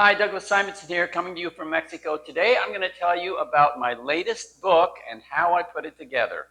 Hi, Douglas Simonson here, coming to you from Mexico. Today I'm going to tell you about my latest book and how I put it together.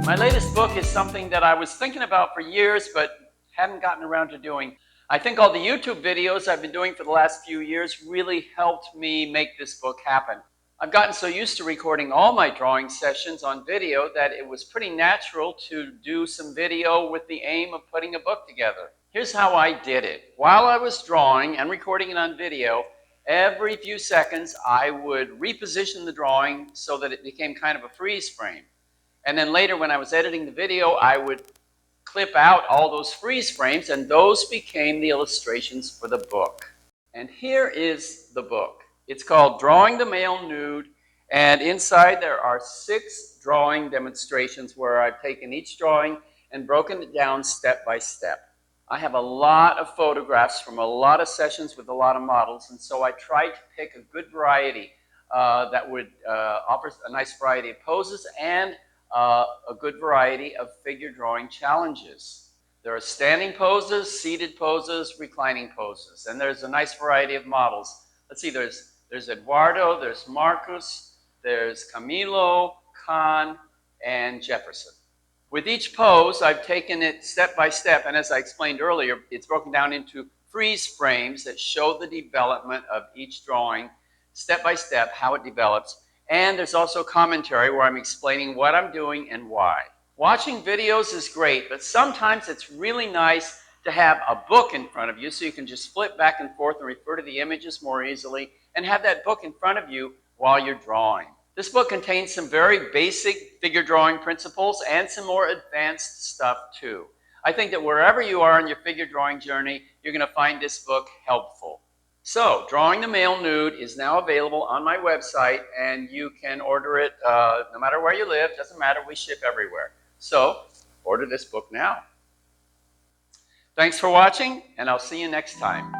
My latest book is something that I was thinking about for years but hadn't gotten around to doing. I think all the YouTube videos I've been doing for the last few years really helped me make this book happen. I've gotten so used to recording all my drawing sessions on video that it was pretty natural to do some video with the aim of putting a book together. Here's how I did it. While I was drawing and recording it on video, every few seconds I would reposition the drawing so that it became kind of a freeze frame. And then later when I was editing the video, I would clip out all those freeze frames, and those became the illustrations for the book. And here is the book. It's called Drawing the Male Nude, and inside there are 6 drawing demonstrations where I've taken each drawing and broken it down step by step. I have a lot of photographs from a lot of sessions with a lot of models, and so I tried to pick a good variety that would offer a nice variety of poses and a good variety of figure drawing challenges. There are standing poses, seated poses, reclining poses, and there's a nice variety of models. Let's see, there's Eduardo, there's Marcus, there's Camilo, Khan, and Jefferson. With each pose, I've taken it step by step, and as I explained earlier, it's broken down into freeze frames that show the development of each drawing, step by step, how it develops. And there's also commentary where I'm explaining what I'm doing and why. Watching videos is great, but sometimes it's really nice to have a book in front of you so you can just flip back and forth and refer to the images more easily and have that book in front of you while you're drawing. This book contains some very basic figure drawing principles and some more advanced stuff too. I think that wherever you are on your figure drawing journey, you're going to find this book helpful. So, Drawing the Male Nude is now available on my website, and you can order it no matter where you live. Doesn't matter, we ship everywhere. So, order this book now. Thanks for watching, and I'll see you next time.